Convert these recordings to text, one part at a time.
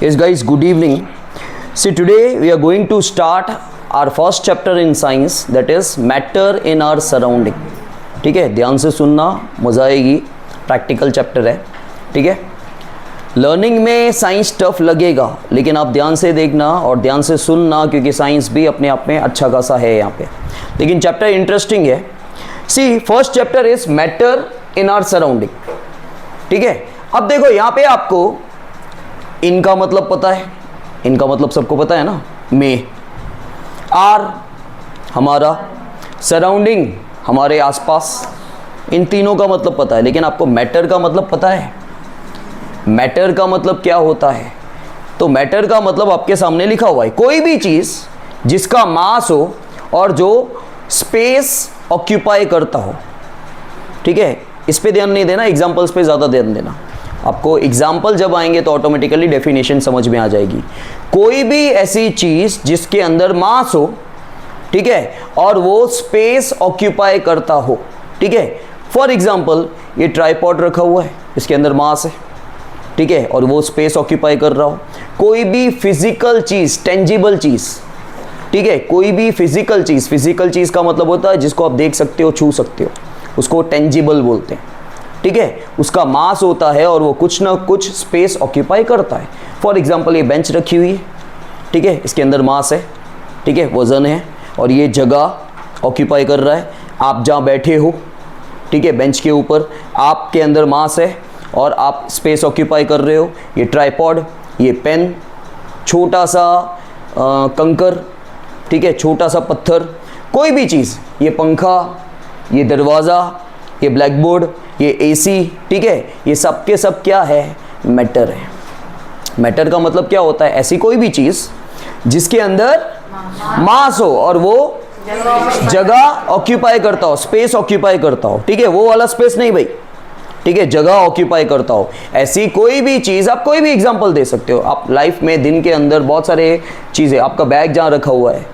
Yes guys, good evening. See, today we are going to start our first chapter in science, that is matter in our surrounding. ठीक है, ध्यान से सुनना, मज़ा आएगी. Practical chapter है. ठीक है, लर्निंग में साइंस टफ लगेगा, लेकिन आप ध्यान से देखना और ध्यान से सुनना, क्योंकि साइंस भी अपने आप में अच्छा खासा है यहाँ पे. लेकिन चैप्टर इंटरेस्टिंग है. See, first chapter is matter in our surrounding. ठीक है, अब देखो यहाँ पे आपको इनका मतलब पता है. इनका मतलब सबको पता है ना, में. आर हमारा, सराउंडिंग हमारे आसपास, इन तीनों का मतलब पता है. लेकिन आपको मैटर का मतलब पता है? मैटर का मतलब क्या होता है? तो मैटर का मतलब आपके सामने लिखा हुआ है. कोई भी चीज़ जिसका मास हो और जो स्पेस ऑक्यूपाई करता हो. ठीक है, इस पे ध्यान नहीं देना, एग्जाम्पल्स पे ज़्यादा ध्यान देना. आपको एग्जाम्पल जब आएंगे तो ऑटोमेटिकली डेफिनेशन समझ में आ जाएगी. कोई भी ऐसी चीज़ जिसके अंदर मास हो, ठीक है, और वो स्पेस ऑक्यूपाई करता हो. ठीक है, फॉर एग्जाम्पल ये ट्राइपॉड रखा हुआ है, इसके अंदर मास है. ठीक है, और वो स्पेस ऑक्यूपाई कर रहा हो. कोई भी फिजिकल चीज़, टेंजिबल चीज़, ठीक है, कोई भी फिजिकल चीज़ का मतलब होता है जिसको आप देख सकते हो, छू सकते हो, उसको टेंजिबल बोलते हैं. ठीक है, उसका मास होता है और वो कुछ ना कुछ स्पेस ऑक्यूपाई करता है. फॉर एग्जांपल ये बेंच रखी हुई है. ठीक है, इसके अंदर मास है. ठीक है, वजन है और ये जगह ऑक्यूपाई कर रहा है. आप जहाँ बैठे हो, ठीक है, बेंच के ऊपर, आपके अंदर मास है और आप स्पेस ऑक्यूपाई कर रहे हो. ये ट्राइपॉड, ये पेन, छोटा सा कंकर, ठीक है, छोटा सा पत्थर, कोई भी चीज़, ये पंखा, ये दरवाज़ा, ये ब्लैक बोर्ड, ये एसी, ठीक है, ये सब के सब क्या है? मैटर है. मैटर का मतलब क्या होता है? ऐसी कोई भी चीज़ जिसके अंदर मास हो और वो जगह ऑक्यूपाई करता हो, स्पेस ऑक्यूपाई करता हो. ठीक है, वो वाला स्पेस नहीं भाई. ठीक है, जगह ऑक्यूपाई करता हो. ऐसी कोई भी चीज़, आप कोई भी एग्जांपल दे सकते हो. आप लाइफ में दिन के अंदर बहुत सारे चीज़ें, आपका बैग जहाँ रखा हुआ है,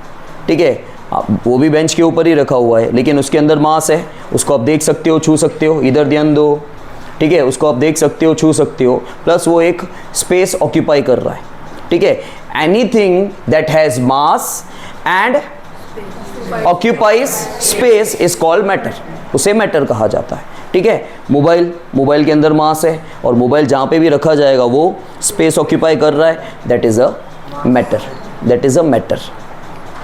ठीक है, आप वो भी बेंच के ऊपर ही रखा हुआ है, लेकिन उसके अंदर मास है. उसको आप देख सकते हो, छू सकते हो. इधर ध्यान दो. ठीक है, उसको आप देख सकते हो, छू सकते हो, प्लस वो एक स्पेस ऑक्यूपाई कर रहा है. ठीक है, anything that has mass and occupies space is called matter. उसे मैटर कहा जाता है. ठीक है, मोबाइल के अंदर मास है और मोबाइल जहाँ पे भी रखा जाएगा वो स्पेस ऑक्यूपाई कर रहा है. That is a matter.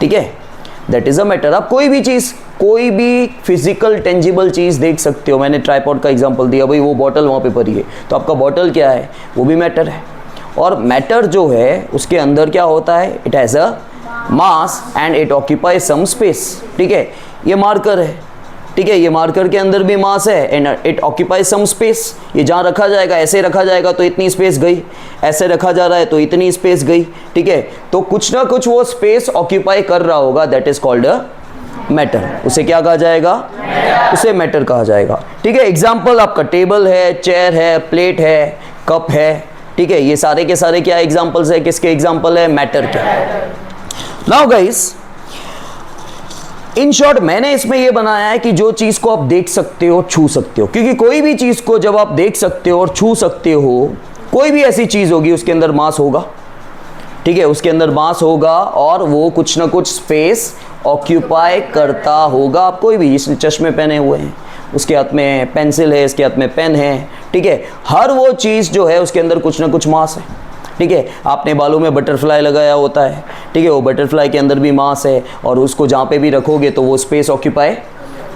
ठीक है, दैट इज़ अ मैटर. आप कोई भी चीज़, कोई भी फिजिकल टेंजिबल चीज़ देख सकते हो. मैंने ट्राइपॉड का एग्जांपल दिया, भाई वो बॉटल वहाँ पे पड़ी है, तो आपका बॉटल क्या है? वो भी मैटर है. और मैटर जो है उसके अंदर क्या होता है? It has a mass and it occupy some space. ठीक है, ये मार्कर है. ठीक है, ये मार्कर के अंदर भी मास है and it occupy some space. ये जहाँ रखा जाएगा, ऐसे रखा जाएगा तो इतनी स्पेस गई, ऐसे रखा जा रहा है तो इतनी स्पेस गई. ठीक है, तो कुछ ना कुछ वो स्पेस ऑक्यूपाई कर रहा होगा. That is called a matter. उसे क्या कहा जाएगा? उसे मैटर कहा जाएगा. ठीक है, एग्जाम्पल आपका टेबल है, चेयर है, प्लेट है, कप है. ठीक है, ये सारे के सारे क्या एग्जाम्पल्स है? किसके एग्जाम्पल है? मैटर के. नाउ गाइस, इन शॉर्ट मैंने इसमें यह बनाया है कि जो चीज़ को आप देख सकते हो, छू सकते हो, क्योंकि कोई भी चीज़ को जब आप देख सकते हो और छू सकते हो, कोई भी ऐसी चीज़ होगी उसके अंदर मास होगा. ठीक है, उसके अंदर मास होगा और वो कुछ ना कुछ स्पेस ऑक्यूपाई करता होगा. आप कोई भी, जिसने चश्मे पहने हुए हैं, उसके हाथ में पेंसिल है, इसके हाथ में पेन है. ठीक है, हर वो चीज़ जो है उसके अंदर कुछ ना कुछ मास है. ठीक है, आपने बालों में बटरफ्लाई लगाया होता है. ठीक है, वो बटरफ्लाई के अंदर भी मास है और उसको जहाँ पे भी रखोगे तो वो स्पेस ऑक्यूपाई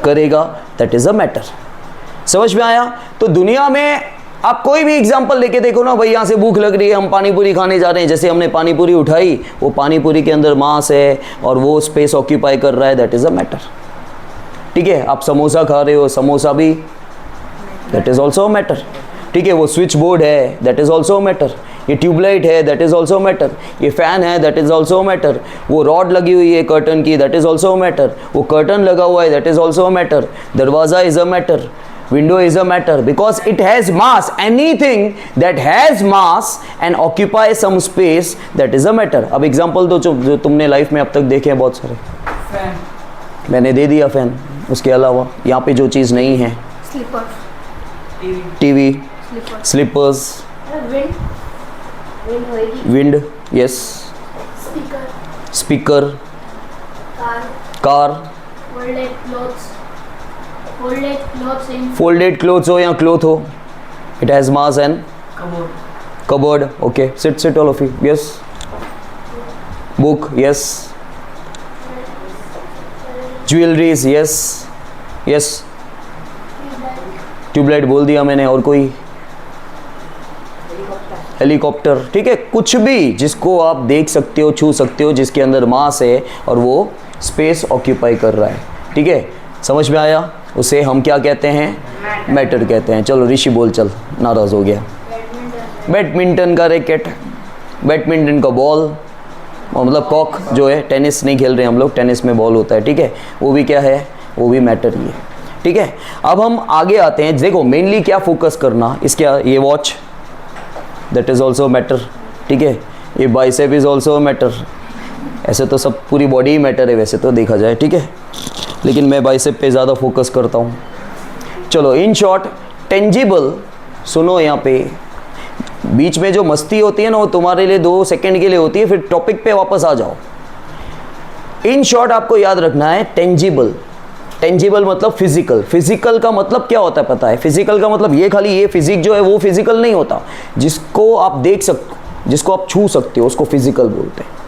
करेगा. That is a matter. समझ में आया? तो दुनिया में आप कोई भी एग्जांपल लेके देखो ना, भाई यहाँ से भूख लग रही है, हम पानी पूरी खाने जा रहे हैं, जैसे हमने पानी पूरी उठाई, वो पानी पूरी के अंदर मास है और वो स्पेस ऑक्यूपाई कर रहा है. That is a matter. ठीक है, आप समोसा खा रहे हो, समोसा भी, that is also a matter. ठीक है, वो स्विच बोर्ड है, that is also a matter. ये ट्यूबलाइट है, दैट इज़ ऑल्सो मैटर. ये फ़ैन है, दैट इज़ ऑल्सो मैटर. वो रॉड लगी हुई है कर्टन की, दैट इज़ ऑल्सो मैटर. वो कर्टन लगा हुआ है, दैट इज़ ऑल्सो मैटर. दरवाज़ा is a matter. Window is a matter because it has mass. Anything that has mass and occupy some space, that is a matter. अब example दो जो तुमने life में अब तक देखे हैं बहुत सारे. फैन मैंने दे दिया, फैन. उसके अलावा यहाँ पे जो चीज़ नहीं है, टीवी, स्लीपर्स, विंड होएगी। Wind, yes. Speaker. Speaker, car. Car, folded clothes. Folded clothes in. Folded clothes हो या क्लोथ हो, it has mass and cupboard, okay, sit all of you, yes. Book, yes. Jewelleries, yes yes. Tubelight बोल दिया मैंने, और कोई? Helicopter, ठीक है, कुछ भी जिसको आप देख सकते हो, छू सकते हो, जिसके अंदर मास है और वो स्पेस ऑक्यूपाई कर रहा है, ठीक है, समझ में आया? उसे हम क्या कहते हैं? मैटर कहते हैं। चलो ऋषि बोल, चल, नाराज हो गया। बैडमिंटन का रैकेट, बैडमिंटन का बॉल, मतलब कॉक जो है, टेनिस नहीं खेल रहे हम लोग, टेनिस में बॉल होता है, ठीक है, वो भी क्या है? वो भी मैटर ही है, ठीक है। अब हम आगे आते हैं, देखो मेनली क्या फोकस करना, इसके ये watch, that is also matter, ठीक है, ये बाइसेप इज़ ऑल्सो मैटर। ऐसे तो सब पूरी बॉडी ही मैटर है वैसे तो देखा जाए, ठीक है, लेकिन मैं बाइसेप पे ज़्यादा फोकस करता हूँ। चलो इन शॉर्ट, टेंजिबल, सुनो यहाँ पे, बीच में जो मस्ती होती है ना वो तुम्हारे लिए 2 सेकंड के लिए होती है, फिर टॉपिक पे वापस आ जाओ। इन शॉर्ट आपको याद रखना है टेंजिबल। टेंजिबल मतलब फिजिकल। फिजिकल का मतलब क्या होता है पता है? फिजिकल का मतलब ये खाली ये फिजिक जो है वो फिजिकल नहीं होता, जिसको आप देख सकते हो, जिसको आप छू सकते हो, उसको फिजिकल बोलते हैं।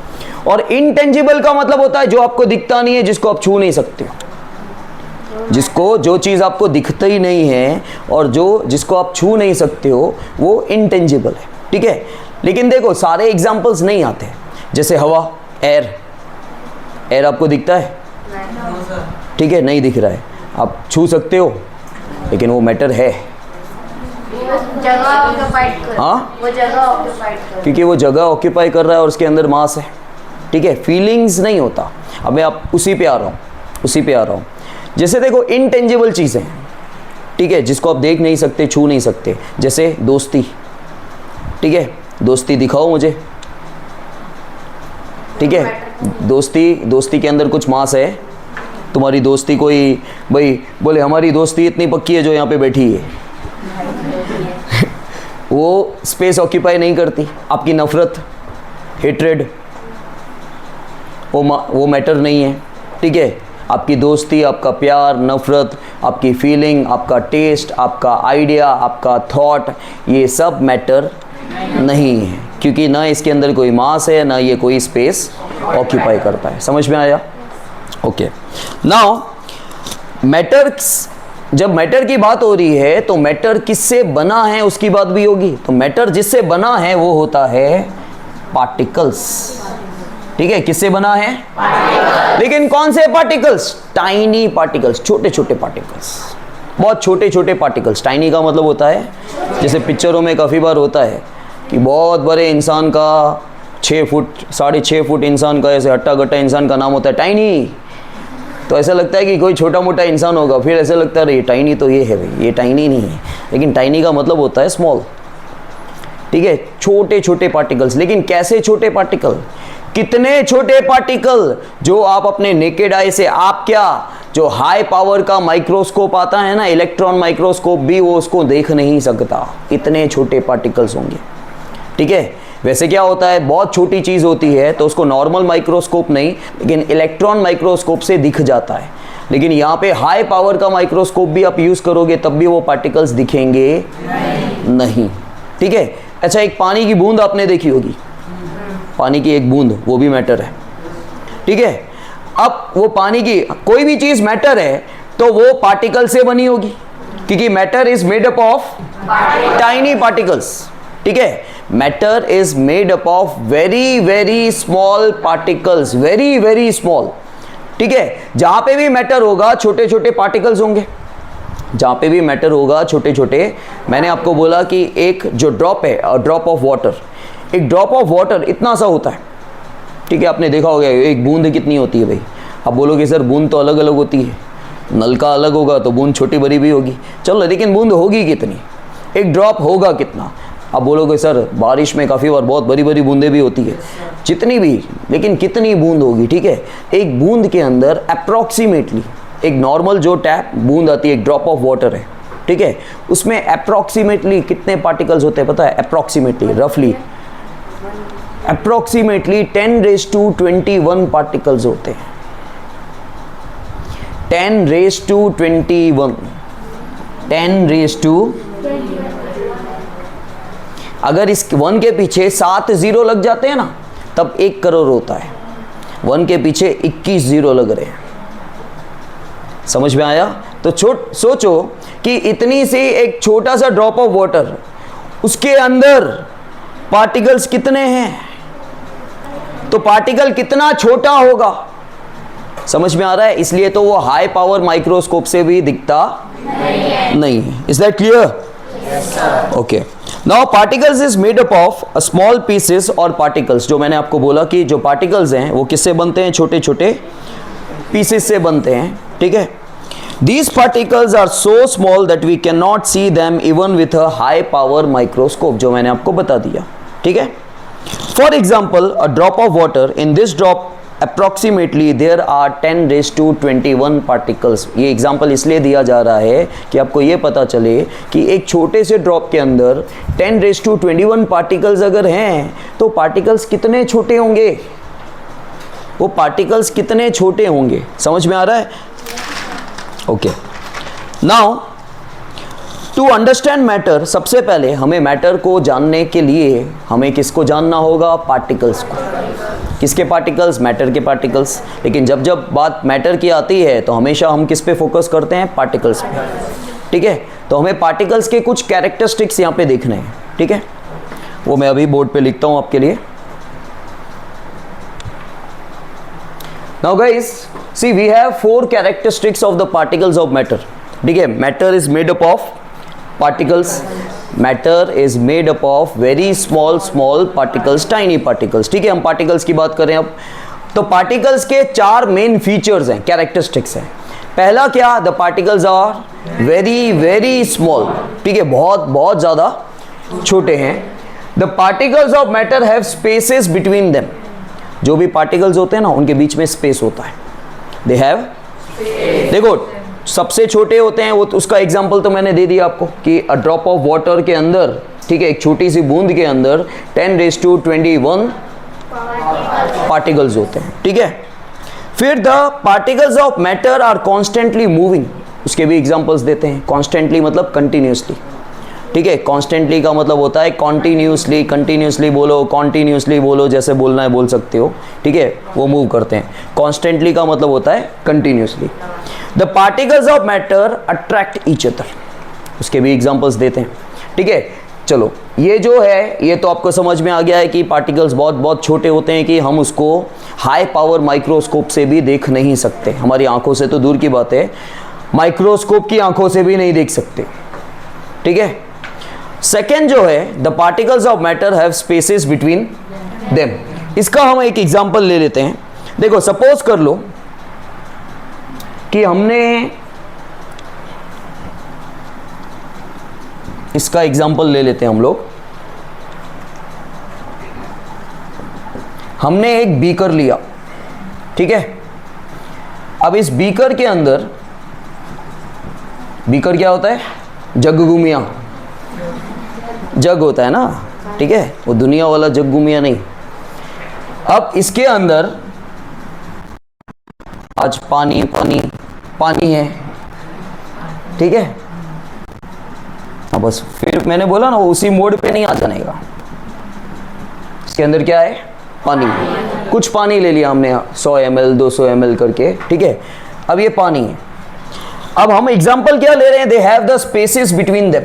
और इनटेंजिबल का मतलब होता है जो आपको दिखता नहीं है, जिसको आप छू नहीं सकते हो, जिसको, जो चीज़ आपको दिखती ही नहीं है और जिसको आप छू नहीं सकते हो, वो इनटेंजिबल है, ठीक है। लेकिन देखो सारे एग्जाम्पल्स नहीं आते, जैसे हवा, एयर, एयर आपको दिखता है? ठीक है, नहीं दिख रहा है, आप छू सकते हो, लेकिन वो मैटर है, जगह ऑक्यूपाई कर, हाँ, वो जगह ऑक्यूपाई कर, क्योंकि वो जगह ऑक्यूपाई कर रहा है और उसके अंदर मास है, ठीक है, फीलिंग्स नहीं होता। अब मैं आप उसी पे आ रहा हूँ, जैसे देखो इनटेंजिबल चीज़ें, ठीक है, जिसको आप देख नहीं सकते, छू नहीं सकते, जैसे दोस्ती, ठीक है, दोस्ती दिखाओ मुझे, ठीक है, दोस्ती के अंदर कुछ मास है। तुम्हारी दोस्ती कोई भाई बोले हमारी दोस्ती इतनी पक्की है जो यहाँ पे बैठी है, वो स्पेस ऑक्यूपाई नहीं करती। आपकी नफरत, हेट्रेड, वो मैटर नहीं है, ठीक है। आपकी दोस्ती, आपका प्यार, नफरत, आपकी फीलिंग, आपका टेस्ट, आपका आइडिया, आपका थॉट, ये सब मैटर नहीं है, क्योंकि ना इसके अंदर कोई मास है, ना ये कोई स्पेस ऑक्यूपाई करता है। समझ में आया? ओके, नाउ मैटर्स, जब मैटर की बात हो रही है तो मैटर किससे बना है उसकी बात भी होगी। तो मैटर जिससे बना है वो होता है पार्टिकल्स, ठीक है, किससे बना है? लेकिन कौन से पार्टिकल्स? टाइनी पार्टिकल्स, छोटे छोटे पार्टिकल्स, बहुत छोटे छोटे पार्टिकल्स। टाइनी का मतलब होता है, जैसे पिक्चरों में काफ़ी बार होता है कि बहुत बड़े इंसान का 6 फुट 6.5 फुट इंसान का, ऐसे हट्टा गट्टा इंसान का नाम होता है टाइनी। तो ऐसा लगता है कि कोई छोटा मोटा इंसान होगा, फिर ऐसा लगता है अरे टाइनी तो ये है भाई, ये टाइनी नहीं है, लेकिन टाइनी का मतलब होता है स्मॉल, ठीक है, छोटे छोटे पार्टिकल्स। लेकिन कैसे छोटे पार्टिकल? कितने छोटे पार्टिकल जो आप अपने नेकेड आई से, आप क्या, जो हाई पावर का माइक्रोस्कोप आता है ना, इलेक्ट्रॉन माइक्रोस्कोप भी, वो उसको देख नहीं सकता, इतने छोटे पार्टिकल्स होंगे, ठीक है। वैसे क्या होता है, बहुत छोटी चीज़ होती है तो उसको नॉर्मल माइक्रोस्कोप नहीं, लेकिन इलेक्ट्रॉन माइक्रोस्कोप से दिख जाता है। लेकिन यहाँ पे हाई पावर का माइक्रोस्कोप भी आप यूज़ करोगे तब भी वो पार्टिकल्स दिखेंगे नहीं, ठीक है। अच्छा, एक पानी की बूंद आपने देखी होगी, पानी की एक बूंद, वो भी मैटर है, ठीक है। अब वो पानी की कोई भी चीज़ मैटर है तो वो पार्टिकल से बनी होगी, क्योंकि matter is made up of tiny particles, ठीक है। Matter is made up of very very small particles, very very small, ठीक है। जहां पे भी मैटर होगा छोटे छोटे पार्टिकल्स होंगे, जहां पे भी मैटर होगा छोटे छोटे। मैंने आपको बोला कि एक जो ड्रॉप है, ड्रॉप ऑफ वाटर, एक ड्रॉप ऑफ वाटर इतना सा होता है, ठीक है, आपने देखा होगा। एक बूंद कितनी होती है भाई? आप बोलोगे सर बूंद तो अलग अलग होती है, नल का अलग होगा तो बूंद छोटी बड़ी भी होगी, चलो, लेकिन बूंद होगी कितनी? एक ड्रॉप होगा कितना? आप बोलोगे सर बारिश में काफ़ी बार बहुत बड़ी बड़ी बूंदें भी होती है, जितनी भी, लेकिन कितनी बूंद होगी, ठीक है। एक बूंद के अंदर अप्रॉक्सीमेटली, एक नॉर्मल जो टैप बूंद आती है, एक ड्रॉप ऑफ वाटर है, ठीक है, उसमें अप्रॉक्सीमेटली कितने पार्टिकल्स होते हैं पता है? अप्रॉक्सीमेटली, रफली अप्रोक्सीमेटली 10⁻21 पार्टिकल्स होते हैं। 10⁻21 10⁻, अगर इस 1 के पीछे 7 जीरो लग जाते हैं ना तब 1 करोड़ होता है। 1 के पीछे 21 जीरो लग रहे हैं। समझ में आया? तो सोचो कि इतनी सी एक छोटा सा ड्रॉप ऑफ वाटर, उसके अंदर पार्टिकल्स कितने हैं, तो पार्टिकल कितना छोटा होगा। समझ में आ रहा है? इसलिए तो वो हाई पावर माइक्रोस्कोप से भी दिखता नहीं है। Is that clear? Okay, now particles is made up of a small pieces और पार्टिकल्स। जो मैंने आपको बोला कि जो पार्टिकल्स हैं वो किससे बनते हैं? छोटे छोटे पीसेस से बनते हैं। ठीक है, these particles are so small that we cannot see them even with a high power microscope, जो मैंने आपको बता दिया। ठीक है, for example a drop of water, in this drop approximately there are 10⁻21 particles। ये एग्जाम्पल इसलिए दिया जा रहा है कि आपको ये पता चले कि एक छोटे से ड्रॉप के अंदर 10⁻21 पार्टिकल्स अगर हैं तो पार्टिकल्स कितने छोटे होंगे, वो पार्टिकल्स कितने छोटे होंगे। समझ में आ रहा है? Okay, now to understand matter, सबसे पहले हमें मैटर को जानने के लिए हमें किसको जानना होगा? पार्टिकल्स को। किसके पार्टिकल्स? मैटर के पार्टिकल्स। लेकिन जब जब बात मैटर की आती है तो हमेशा हम किस पे फोकस करते हैं? पार्टिकल्स पे। ठीक है, तो हमें पार्टिकल्स के कुछ कैरेक्टरिस्टिक्स यहाँ पे देखने हैं। ठीक है, वो मैं अभी बोर्ड पे लिखता हूँ आपके लिए। Now guys, see we have 4 characteristics of the particles of matter. ठीक है, matter is made up of particles. Matter is made up of very small particles, tiny particles. ठीक है, हम particles की बात करें अब। तो particles के 4 main features हैं, characteristics हैं। पहला क्या? The particles are very small. ठीक है, बहुत ज़्यादा छोटे हैं। The particles of matter have spaces between them. जो भी पार्टिकल्स होते हैं ना उनके बीच में स्पेस होता है। दे हैव, देखो सबसे छोटे होते हैं वो, उसका एग्जांपल तो मैंने दे दिया आपको कि अ ड्रॉप ऑफ वाटर के अंदर, ठीक है, एक छोटी सी बूंद के अंदर 10⁻21 पार्टिकल्स होते हैं। ठीक है, फिर the particles of matter are constantly moving, उसके भी एग्जांपल्स देते हैं। कॉन्स्टेंटली मतलब कंटिन्यूसली। ठीक है, कॉन्स्टेंटली का मतलब होता है कॉन्टीन्यूसली, कंटिन्यूसली बोलो, कॉन्टीन्यूसली बोलो, जैसे बोलना है बोल सकते हो। ठीक है, वो मूव करते हैं। कॉन्स्टेंटली का मतलब होता है continuously. The particles of matter attract each other, उसके भी एग्जांपल्स देते हैं। ठीक है, चलो ये जो है ये तो आपको समझ में आ गया है कि पार्टिकल्स बहुत छोटे होते हैं कि हम उसको हाई पावर माइक्रोस्कोप से भी देख नहीं सकते। हमारी आंखों से तो दूर की बात है, माइक्रोस्कोप की आंखों से भी नहीं देख सकते। ठीक है, सेकेंड जो है the particles of matter have spaces between them. इसका हम एक एग्जांपल ले लेते हैं। देखो सपोज कर लो कि हमने इसका एग्जांपल ले लेते हैं हम लोग। हमने एक बीकर लिया, ठीक है। अब इस बीकर के अंदर, बीकर क्या होता है? जगगुमिया, जग होता है ना, ठीक है, वो दुनिया वाला जगगुमिया नहीं। अब इसके अंदर आज पानी पानी पानी है, ठीक है। अब बस फिर मैंने बोला ना वो उसी मोड पे नहीं आ जाने का। इसके अंदर क्या है? पानी। कुछ पानी ले लिया हमने 100 ml 200 ml करके, ठीक है। अब ये पानी है। अब हम एग्जांपल क्या ले रहे हैं? They have the spaces between them.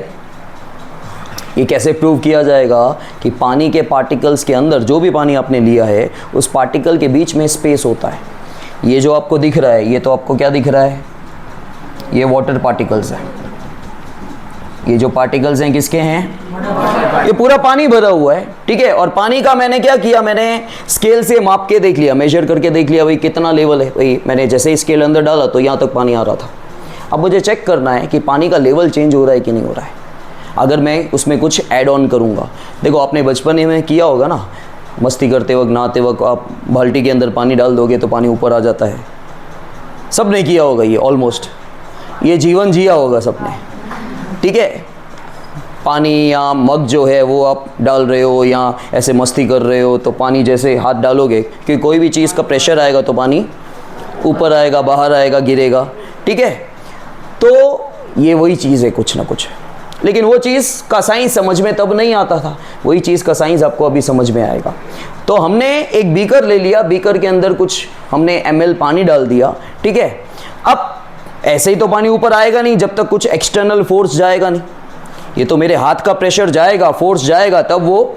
ये कैसे प्रूव किया जाएगा कि पानी के पार्टिकल्स के अंदर, जो भी पानी आपने लिया है उस पार्टिकल के बीच में स्पेस होता है। ये जो आपको दिख रहा है, ये तो आपको क्या दिख रहा है? ये वाटर पार्टिकल्स है। ये जो पार्टिकल्स हैं किसके हैं? ये पूरा पानी भरा हुआ है, ठीक है। और पानी का मैंने क्या किया? मैंने स्केल से माप के देख लिया, मेजर करके देख लिया भाई कितना लेवल है। भाई मैंने जैसे ही स्केल अंदर डाला तो यहाँ तक पानी आ रहा था। अब मुझे चेक करना है कि पानी का लेवल चेंज हो रहा है कि नहीं हो रहा है। अगर मैं उसमें कुछ ऐड ऑन करूँगा, देखो आपने बचपन में किया होगा ना, मस्ती करते वक्त, नहाते वक्त आप बाल्टी के अंदर पानी डाल दोगे तो पानी ऊपर आ जाता है। सब ने किया होगा ये, ऑलमोस्ट ये जीवन जिया होगा सबने, ठीक है। पानी या मग जो है वो आप डाल रहे हो या ऐसे मस्ती कर रहे हो, तो पानी जैसे हाथ डालोगे कि कोई भी चीज़ का प्रेशर आएगा तो पानी ऊपर आएगा, बाहर आएगा, गिरेगा, ठीक है। तो ये वही चीज़ है कुछ ना कुछ, लेकिन वो चीज़ का साइंस समझ में तब नहीं आता था, वही चीज़ का साइंस आपको अभी समझ में आएगा। तो हमने एक बीकर ले लिया, बीकर के अंदर कुछ हमने ml पानी डाल दिया, ठीक है। अब ऐसे ही तो पानी ऊपर आएगा नहीं जब तक कुछ एक्सटर्नल फोर्स जाएगा नहीं। ये तो मेरे हाथ का प्रेशर जाएगा, फोर्स जाएगा, तब वो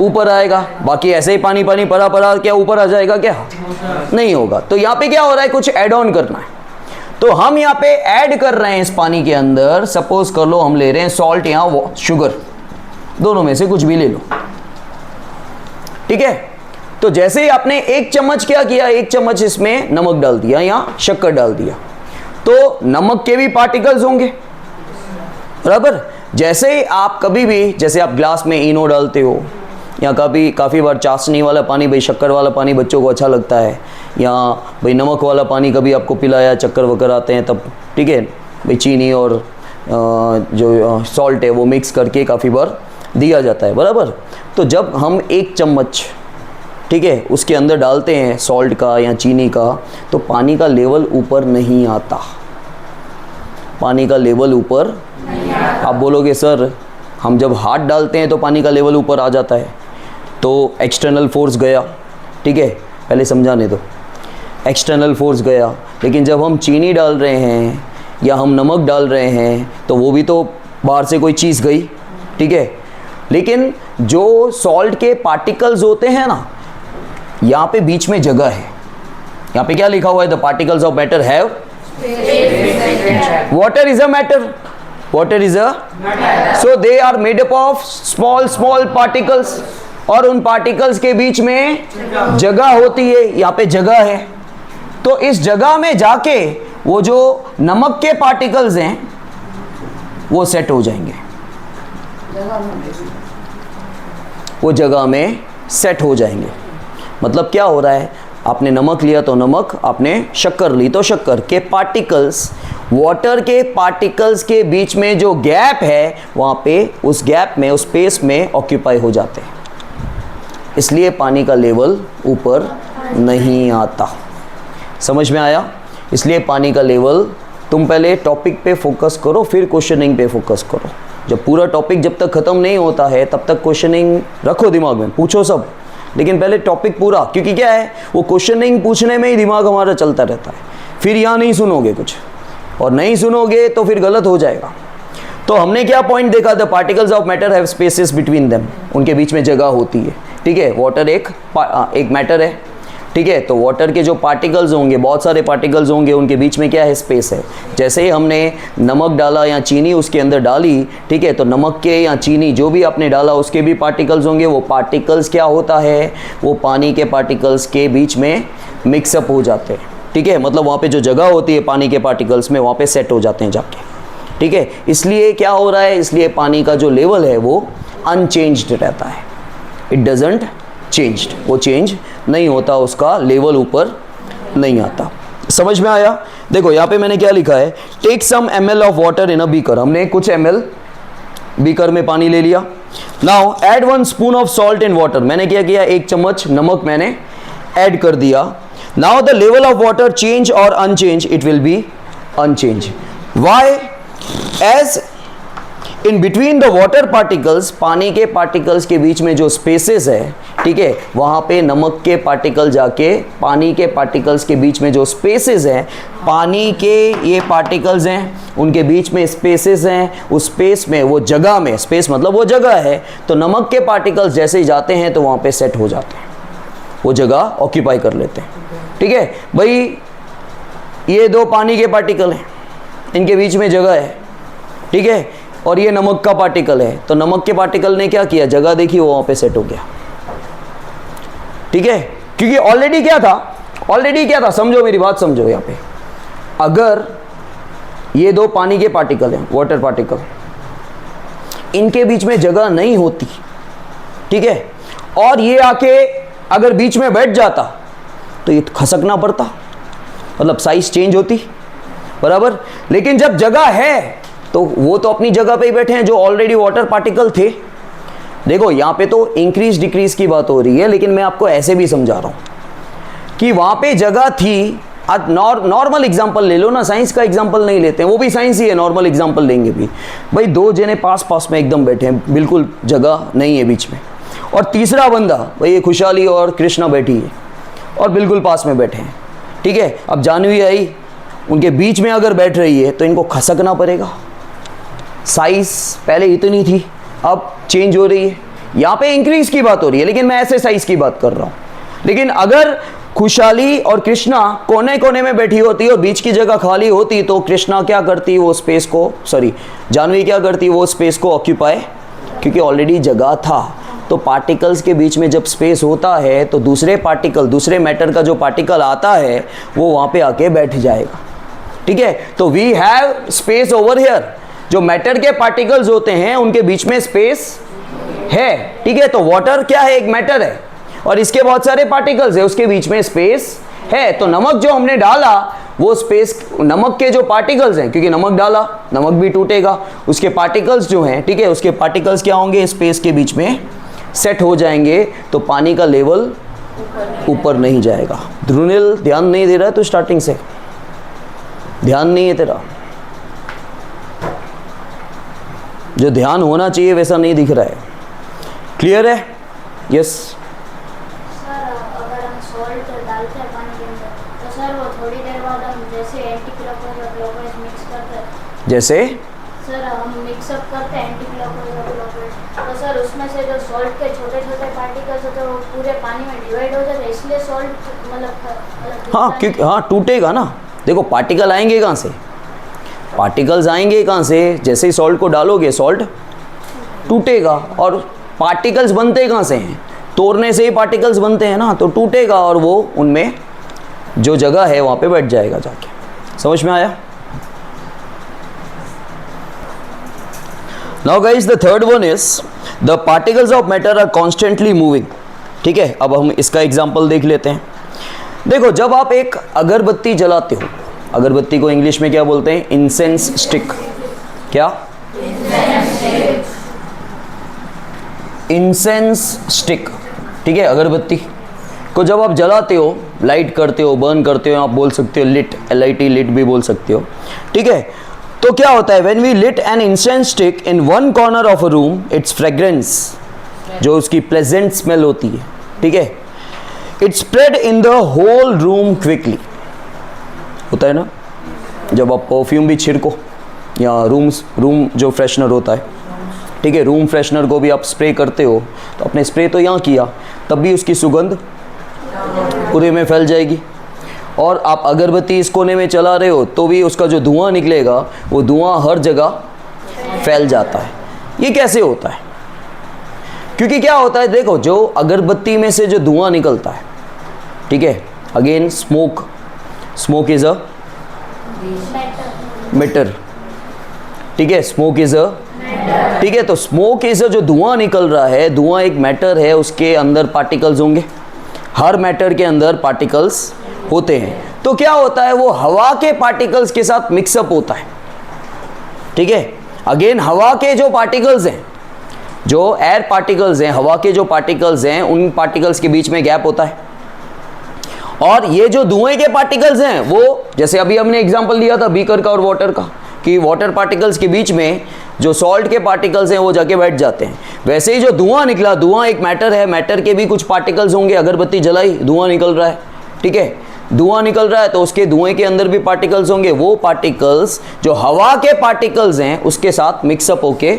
ऊपर आएगा। बाकी ऐसे ही पानी पानी परा परा क्या ऊपर आ जाएगा? क्या नहीं होगा। तो यहाँ पे क्या हो रहा है, कुछ ऐड ऑन करना है। तो हम यहाँ पे ऐड कर रहे हैं इस पानी के अंदर, सपोज कर लो हम ले रहे हैं सॉल्ट या शुगर, दोनों में से कुछ भी ले लो, ठीक है। तो जैसे ही आपने एक चम्मच क्या किया, एक चम्मच इसमें नमक डाल दिया या शक्कर डाल दिया, तो नमक के भी पार्टिकल्स होंगे, बराबर। जैसे ही आप कभी भी, जैसे आप ग्लास में इनो डालते हो या काफ़ी बार चाशनी वाला पानी, भाई शक्कर वाला पानी बच्चों को अच्छा लगता है, या भाई नमक वाला पानी कभी आपको पिलाया, चक्कर वक्कर आते हैं तब, ठीक है, भाई चीनी और जो सॉल्ट है वो मिक्स करके काफ़ी बार दिया जाता है, बराबर। तो जब हम एक चम्मच, ठीक है, उसके अंदर डालते हैं सॉल्ट का या चीनी का, तो पानी का लेवल ऊपर नहीं आता, पानी का लेवल ऊपर। आप बोलोगे सर हम जब हाथ डालते हैं तो पानी का लेवल ऊपर आ जाता है, तो एक्सटर्नल फोर्स गया, ठीक है, पहले समझाने दो, एक्सटर्नल फोर्स गया, लेकिन जब हम चीनी डाल रहे हैं या हम नमक डाल रहे हैं तो वो भी तो बाहर से कोई चीज़ गई, ठीक है। लेकिन जो सॉल्ट के पार्टिकल्स होते हैं ना, यहाँ पे बीच में जगह है, यहाँ पे क्या लिखा हुआ है, the particles of matter have, water is a matter, water is a, so they are made up of small particles, और उन पार्टिकल्स के बीच में जगह होती है, यहाँ पे जगह है। तो इस जगह में जाके वो जो नमक के पार्टिकल्स हैं वो सेट हो जाएंगे, वो जगह में सेट हो जाएंगे। मतलब क्या हो रहा है, आपने नमक लिया तो नमक, आपने शक्कर ली तो शक्कर के पार्टिकल्स, वाटर के पार्टिकल्स के बीच में जो गैप है वहाँ पे उस गैप में, उस स्पेस में ऑक्यूपाई हो जाते हैं, इसलिए पानी का लेवल ऊपर नहीं आता। समझ में आया? इसलिए पानी का लेवल, तुम पहले टॉपिक पे फोकस करो फिर क्वेश्चनिंग पे फोकस करो। जब पूरा टॉपिक जब तक ख़त्म नहीं होता है तब तक क्वेश्चनिंग रखो दिमाग में, पूछो सब, लेकिन पहले टॉपिक पूरा, क्योंकि क्या है वो क्वेश्चनिंग पूछने में ही दिमाग हमारा चलता रहता है, फिर यहाँ नहीं सुनोगे कुछ, और नहीं सुनोगे तो फिर गलत हो जाएगा। तो हमने क्या पॉइंट देखा, the particles of matter have spaces between them, उनके बीच में जगह होती है, ठीक है। वाटर एक मैटर है, ठीक है। तो वाटर के जो पार्टिकल्स होंगे, बहुत सारे पार्टिकल्स होंगे, उनके बीच में क्या है, स्पेस है। जैसे ही हमने नमक डाला या चीनी उसके अंदर डाली, ठीक है, तो नमक के या चीनी जो भी आपने डाला उसके भी पार्टिकल्स होंगे, वो पार्टिकल्स क्या होता है, वो पानी के पार्टिकल्स के बीच में मिक्सअप हो जाते हैं, ठीक है। मतलब वहाँ पे जो जगह होती है पानी के पार्टिकल्स में, वहाँ पे सेट हो जाते हैं जाके, ठीक है। इसलिए क्या हो रहा है, इसलिए पानी का जो लेवल है वो अनचेंज्ड रहता है, इट डजंट चेंज्ड, वो चेंज नहीं होता, उसका लेवल ऊपर नहीं आता। समझ में आया? देखो यहाँ पे मैंने क्या लिखा है, take some ml of water in a beaker, हमने कुछ ml बीकर में पानी ले लिया। Now add 1 spoon of salt in water, मैंने क्या किया, 1 चम्मच नमक मैंने ऐड कर दिया। Now the level of water change और unchange, it will be unchange. Why? As in between the water particles, पानी के पार्टिकल्स के बीच में जो स्पेसेस है, ठीक है, वहाँ पे नमक के पार्टिकल जाके पानी के पार्टिकल्स के बीच में जो स्पेसेस हैं, पानी के ये पार्टिकल्स हैं, उनके बीच में स्पेसेस हैं, उस स्पेस में, वो जगह में, स्पेस मतलब वो जगह है, तो नमक के पार्टिकल्स जैसे ही जाते हैं तो वहाँ पे सेट हो जाते हैं, वो जगह ऑक्यूपाई कर लेते हैं, ठीक है। भाई ये 2 पानी के पार्टिकल हैं, इनके बीच में जगह है, ठीक है, और ये नमक का पार्टिकल है, तो नमक के पार्टिकल ने क्या किया, जगह देखी, वो वहाँ पे सेट हो गया, ठीक है। क्योंकि ऑलरेडी क्या था, समझो मेरी बात समझो। यहाँ पे अगर ये 2 पानी के पार्टिकल हैं, वाटर पार्टिकल, इनके बीच में जगह नहीं होती, ठीक है, और ये आके अगर बीच में बैठ जाता तो ये खसकना पड़ता, मतलब साइज चेंज होती, बराबर। लेकिन जब जगह है तो वो तो अपनी जगह पे ही बैठे हैं जो ऑलरेडी वाटर पार्टिकल थे। देखो यहाँ पे तो इंक्रीज डिक्रीज की बात हो रही है, लेकिन मैं आपको ऐसे भी समझा रहा हूँ कि वहाँ पे जगह थी। आज नॉर्मल एग्जांपल ले लो ना, साइंस का एग्जांपल नहीं लेते हैं, वो भी साइंस ही है, नॉर्मल एग्जांपल लेंगे भी। भाई दो जने पास पास में एकदम बैठे हैं, बिल्कुल जगह नहीं है बीच में, और तीसरा बंदा भाई ये खुशहाली और कृष्णा बैठी है और बिल्कुल पास में बैठे हैं, ठीक है। अब जानवी आई उनके बीच में अगर बैठ रही है तो इनको खसकना पड़ेगा। साइज पहले इतनी थी, अब चेंज हो रही है, यहाँ पे इंक्रीज की बात हो रही है, लेकिन मैं ऐसे साइज की बात कर रहा हूँ। लेकिन अगर खुशहाली और कृष्णा कोने कोने में बैठी होती और बीच की जगह खाली होती तो कृष्णा क्या करती, वो स्पेस को, सॉरी जानवी क्या करती, वो स्पेस को ऑक्यूपाई, क्योंकि ऑलरेडी जगह था। तो पार्टिकल्स के बीच में जब स्पेस होता है तो दूसरे पार्टिकल, दूसरे मैटर का जो पार्टिकल आता है वो वहाँ पे आके बैठ जाएगा, ठीक है। तो we have space over here, जो मैटर के पार्टिकल्स होते हैं उनके बीच में स्पेस है, ठीक है। तो वाटर क्या है, एक मैटर है और इसके बहुत सारे पार्टिकल्स है, उसके बीच में स्पेस है। तो नमक जो हमने डाला वो स्पेस, नमक के जो पार्टिकल्स हैं, क्योंकि नमक डाला, नमक भी टूटेगा, उसके पार्टिकल्स जो हैं, ठीक है, उसके पार्टिकल्स क्या होंगे, स्पेस के बीच में सेट हो जाएंगे, तो पानी का लेवल ऊपर नहीं जाएगा। ध्रुनिल ध्यान नहीं दे रहा है तो स्टार्टिंग से ध्यान नहीं है तेरा, जो ध्यान होना चाहिए वैसा नहीं दिख रहा है। क्लियर है? यस। सर अगर हम सॉल्ट डालते हैं पानी के अंदर तो सर वो थोड़ी देर बाद हम जैसे एंटी क्लॉकवाइज और क्लॉकवाइज मिक्स करते हैं, जैसे सर हम मिक्सअप करते हैं एंटी क्लॉकवाइज और क्लॉकवाइज, तो सर उसमें से जो सॉल्ट के छोटे छोटे पार्टिकल्स होते हैं वो पूरे पानी में डिवाइड हो जाते हैं, इसलिए सॉल्ट मतलब हाँ, क्योंकि हाँ टूटेगा ना। देखो पार्टिकल आएंगे कहाँ से, पार्टिकल्स आएंगे कहाँ से, जैसे ही सॉल्ट को डालोगे सॉल्ट टूटेगा। और पार्टिकल्स बनते कहाँ से हैं, तोड़ने से ही पार्टिकल्स बनते हैं ना, तो टूटेगा और वो उनमें जो जगह है वहाँ पे बैठ जाएगा जाके। समझ में आया? Now guys the third one is the particles of matter are constantly moving, ठीक है। अब हम इसका एग्जाम्पल देख लेते हैं। देखो जब आप एक अगरबत्ती जलाते हो, अगरबत्ती को इंग्लिश में क्या बोलते हैं, इंसेंस स्टिक, क्या, इंसेंस स्टिक, ठीक है। अगरबत्ती को जब आप जलाते हो, लाइट करते हो, बर्न करते हो, आप बोल सकते हो लिट, LIT लिट भी बोल सकते हो, ठीक है। तो क्या होता है, when we lit an incense stick in one corner of a room, it's fragrance, जो उसकी प्लेजेंट स्मेल होती है, ठीक है, it spread in the whole room quickly. होता है ना, जब आप परफ्यूम भी छिड़को या रूम जो फ्रेशनर होता है, ठीक है, रूम फ्रेशनर को भी आप स्प्रे करते हो, तो आपने स्प्रे तो यहाँ किया, तब भी उसकी सुगंध पूरे में फैल जाएगी। और आप अगरबत्ती इस कोने में चला रहे हो तो भी उसका जो धुआं निकलेगा वो धुआं हर जगह फैल जाता है। ये कैसे होता है? क्योंकि क्या होता है, देखो जो अगरबत्ती में से जो धुआं निकलता है, ठीक है, again smoke is a matter, ठीक है, स्मोक इज अ, ठीक है। तो स्मोक इज अ, जो धुआं निकल रहा है, धुआं एक मैटर है, उसके अंदर पार्टिकल्स होंगे, हर मैटर के अंदर पार्टिकल्स होते हैं। तो क्या होता है, वो हवा के पार्टिकल्स के साथ मिक्सअप होता है, ठीक है। अगेन हवा के जो पार्टिकल्स हैं, जो एयर पार्टिकल्स हैं, हवा के जो पार्टिकल्स हैं, उन पार्टिकल्स के बीच में गैप होता है। और ये जो धुएं के पार्टिकल्स हैं, वो जैसे अभी हमने एग्जांपल लिया था बीकर का और वाटर का, कि वाटर पार्टिकल्स के बीच में जो सॉल्ट के पार्टिकल्स हैं वो जाके बैठ जाते हैं। वैसे ही जो धुआं निकला, धुआं एक मैटर है, मैटर के भी कुछ पार्टिकल्स होंगे, अगरबत्ती जलाई, धुआं निकल रहा है, ठीक है, धुआं निकल रहा है तो उसके धुएं के अंदर भी पार्टिकल्स होंगे, वो पार्टिकल्स जो हवा के पार्टिकल्स हैं उसके साथ मिक्सअप होके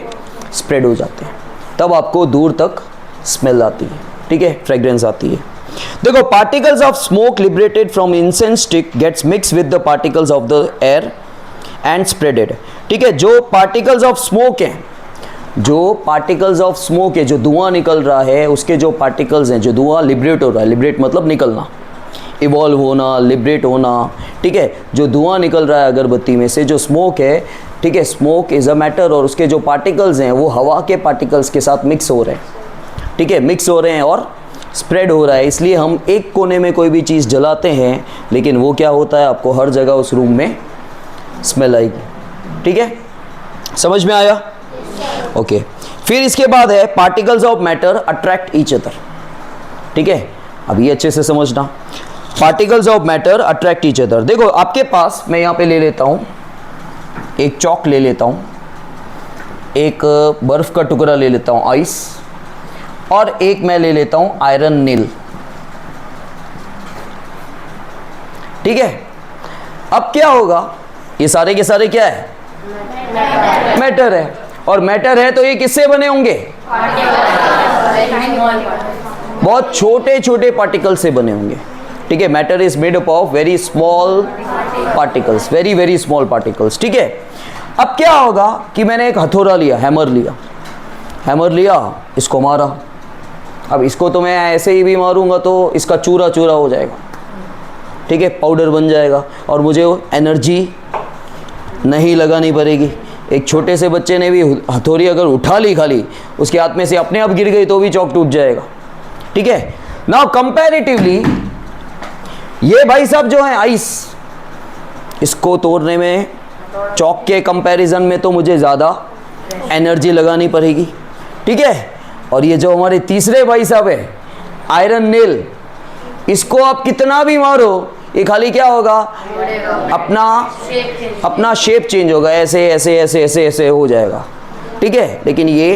स्प्रेड हो जाते हैं, तब आपको दूर तक स्मेल आती है, ठीक है, फ्रेग्रेंस आती है। देखो particles of smoke liberated from incense stick gets mix with the particles of the air and spreaded, ठीक है। जो पार्टिकल्स ऑफ स्मोक हैं, जो पार्टिकल्स ऑफ स्मोक है, जो धुआं निकल रहा है, उसके जो पार्टिकल्स हैं, जो धुआं लिबरेट हो रहा है, लिबरेट मतलब निकलना, इवॉल्व होना, लिबरेट होना, ठीक है, जो धुआं निकल रहा है अगरबत्ती में से, जो स्मोक है, ठीक है, स्मोक इज अ मैटर, और उसके जो पार्टिकल्स हैं वो हवा के पार्टिकल्स के साथ मिक्स हो रहे हैं, ठीक है, मिक्स हो रहे हैं और स्प्रेड हो रहा है। इसलिए हम एक कोने में कोई भी चीज़ जलाते हैं, लेकिन वो क्या होता है, आपको हर जगह उस रूम में स्मेल आएगी, ठीक है। समझ में आया? ओके फिर इसके बाद है particles of matter attract each other. ठीक है, अब ये अच्छे से समझना, particles of matter attract each other. देखो आपके पास, मैं यहाँ पे ले लेता हूँ एक चौक ले लेता हूँ, एक बर्फ का टुकड़ा ले लेता हूँ आइस, और एक मैं ले लेता हूँ आयरन नील। ठीक है, अब क्या होगा, ये सारे के सारे क्या है? मैटर है, और मैटर है तो ये किससे बने होंगे? बहुत छोटे छोटे पार्टिकल से बने होंगे। ठीक है, matter is made up of very small particles, very very small particles. ठीक है, अब क्या होगा कि मैंने एक हथौड़ा लिया, हैमर लिया, इसको मारा। अब इसको तो मैं ऐसे ही भी मारूंगा तो इसका चूरा चूरा हो जाएगा। ठीक है, पाउडर बन जाएगा और मुझे एनर्जी नहीं लगानी पड़ेगी। एक छोटे से बच्चे ने भी हथौड़ी अगर उठा ली खाली, उसके हाथ में से अपने आप गिर गई तो भी चौक टूट जाएगा। ठीक है, नाउ कंपैरेटिवली ये भाई साहब जो है आइस, इसको तोड़ने में चौक के कंपैरिजन में तो मुझे ज़्यादा एनर्जी लगानी पड़ेगी। ठीक है, और ये जो हमारे तीसरे भाई साहब है आयरन नेल, इसको आप कितना भी मारो ये खाली क्या होगा, अपना शेप चेंज होगा, ऐसे ऐसे ऐसे ऐसे ऐसे हो जाएगा। ठीक है, लेकिन ये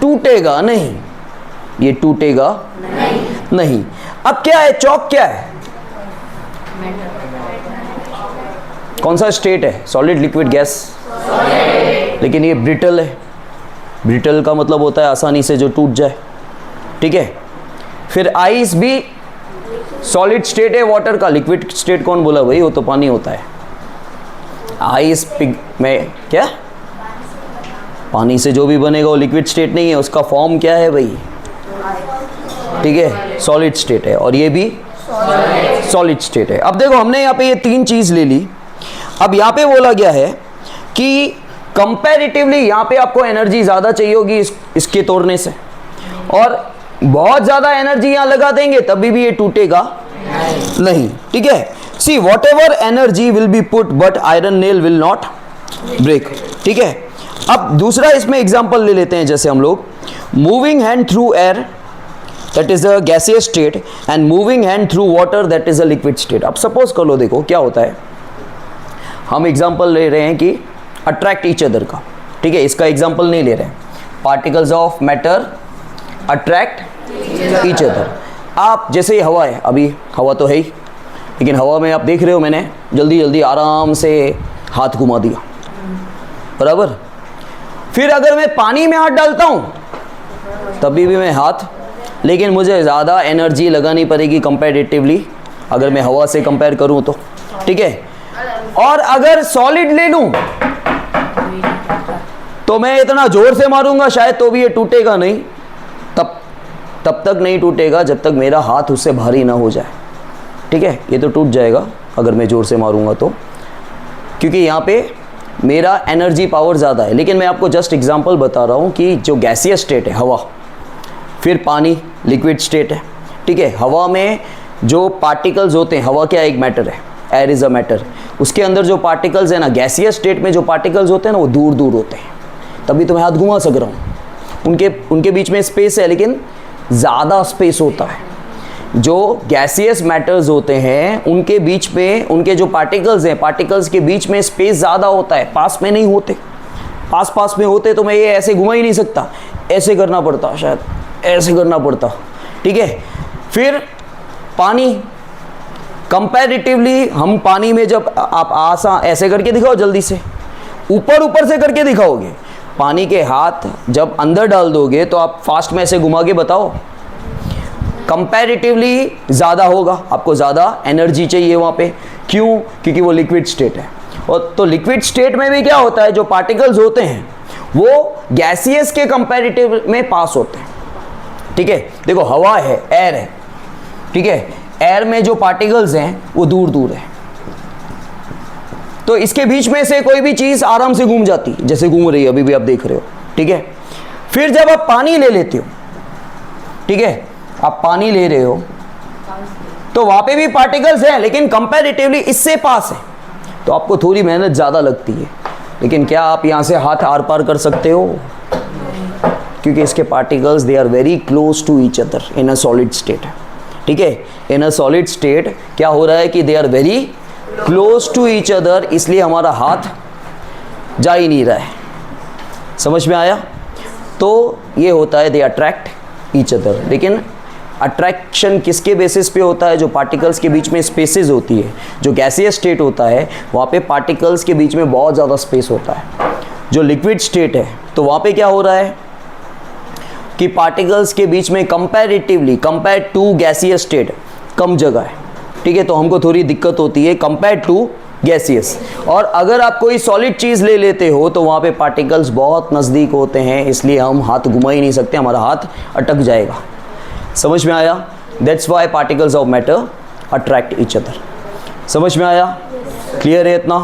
टूटेगा नहीं, ये टूटेगा नहीं। अब क्या है, चौक क्या है, कौन सा स्टेट है? Solid, liquid, gas. लेकिन ये ब्रिटल है। ब्रिटल का मतलब होता है आसानी से जो टूट जाए। ठीक है, फिर आइस भी सॉलिड स्टेट है वाटर का, लिक्विड स्टेट कौन बोला भाई, वो तो पानी होता है। आइस पिग में क्या, पानी से जो भी बनेगा वो लिक्विड स्टेट नहीं है, उसका फॉर्म क्या है भाई? ठीक है, सॉलिड स्टेट है, और ये भी सॉलिड स्टेट है। अब देखो हमने यहाँ पे ये तीन चीज ले ली। अब यहाँ पे बोला गया है कि कंपैरेटिवली यहाँ पे आपको एनर्जी ज़्यादा चाहिए होगी इसके तोड़ने से, और बहुत ज़्यादा एनर्जी यहाँ लगा देंगे तभी भी ये टूटेगा नहीं। ठीक है, see whatever energy will be put but iron nail will not break. ठीक है, अब दूसरा इसमें एग्जांपल ले लेते हैं, जैसे हम लोग moving hand through air that is a gaseous state and moving hand through water that is a liquid state. अब सपोज कर लो, देखो क्या होता है, हम एग्जांपल ले रहे हैं कि अट्रैक्ट ईच अदर का। ठीक है, इसका एग्जांपल नहीं ले रहे हैं, particles of matter attract each other. आप जैसे हवा है, अभी हवा तो है ही, लेकिन हवा में आप देख रहे हो मैंने जल्दी जल्दी आराम से हाथ घुमा दिया, बराबर। फिर अगर मैं पानी में हाथ डालता हूँ तभी भी मैं हाथ, लेकिन मुझे ज़्यादा एनर्जी लगानी पड़ेगी कंपैरेटिवली अगर मैं हवा से कंपेयर करूँ तो। ठीक है, और अगर सॉलिड ले लूँ तो मैं इतना जोर से मारूंगा शायद तो भी ये टूटेगा नहीं, तब तक नहीं टूटेगा जब तक मेरा हाथ उससे भारी ना हो जाए। ठीक है, ये तो टूट जाएगा अगर मैं ज़ोर से मारूंगा तो, क्योंकि यहाँ पे मेरा एनर्जी पावर ज़्यादा है। लेकिन मैं आपको जस्ट एग्जांपल बता रहा हूँ कि जो गैसियस स्टेट है हवा, फिर पानी लिक्विड स्टेट है। ठीक है, हवा में जो पार्टिकल्स होते हैं, हवा क्या एक मैटर है, एयर इज़ अ मैटर, उसके अंदर जो पार्टिकल्स है ना, गैसियस स्टेट में जो पार्टिकल्स होते हैं ना वो दूर दूर होते हैं, तभी तो मैं हाथ घुमा सक रहा हूँ। उनके बीच में स्पेस है, लेकिन ज़्यादा स्पेस होता है। जो गैसियस मैटर्स होते हैं उनके बीच में, उनके जो पार्टिकल्स हैं, पार्टिकल्स के बीच में स्पेस ज़्यादा होता है, पास में नहीं होते। पास में होते तो मैं ये ऐसे घुमा ही नहीं सकता, ऐसे करना पड़ता, शायद ऐसे करना पड़ता। ठीक है, फिर पानी, कंपैरेटिवली हम पानी में जब आप आसान ऐसे करके दिखाओ, जल्दी से ऊपर से करके दिखाओगे, पानी के हाथ जब अंदर डाल दोगे तो आप फास्ट में ऐसे घुमा के बताओ, कंपैरेटिवली ज़्यादा होगा, आपको ज़्यादा एनर्जी चाहिए वहाँ पे। क्यों? क्योंकि वो लिक्विड स्टेट है। और तो लिक्विड स्टेट में भी क्या होता है, जो पार्टिकल्स होते हैं वो गैसियस के कंपैरेटिव में पास होते हैं। ठीक है, देखो हवा है, एयर है, ठीक है, एयर में जो पार्टिकल्स हैं वो दूर दूर है, तो इसके बीच में से कोई भी चीज़ आराम से घूम जाती, जैसे घूम रही है अभी भी आप देख रहे हो। ठीक है, फिर जब आप पानी ले लेते हो, ठीक है, आप पानी ले रहे हो तो वहाँ पे भी पार्टिकल्स हैं, लेकिन कंपैरेटिवली इससे पास है, तो आपको थोड़ी मेहनत ज़्यादा लगती है। लेकिन क्या आप यहाँ से हाथ आर पार कर सकते हो? क्योंकि इसके particles they are very close to each other in a solid state. ठीक है, इन अ सॉलिड स्टेट क्या हो रहा है कि they are very close to each other, इसलिए हमारा हाथ जा ही नहीं रहा है। समझ में आया? तो ये होता है दे अट्रैक्ट ईच अदर। लेकिन अट्रैक्शन किसके बेसिस पे होता है? जो पार्टिकल्स के बीच में स्पेसेस होती है, जो गैसियस स्टेट होता है वहाँ पे पार्टिकल्स के बीच में बहुत ज़्यादा स्पेस होता है। जो लिक्विड स्टेट है तो वहाँ पे क्या हो रहा है कि पार्टिकल्स के बीच में comparatively compare to gaseous state कम जगह है। ठीक है, तो हमको थोड़ी दिक्कत होती है कंपेयर टू गैसियस। और अगर आप कोई सॉलिड चीज़ ले लेते हो तो वहाँ पे पार्टिकल्स बहुत नज़दीक होते हैं, इसलिए हम हाथ घुमा ही नहीं सकते, हमारा हाथ अटक जाएगा। समझ में आया? That's why particles of matter attract each other. समझ में आया? क्लियर है इतना?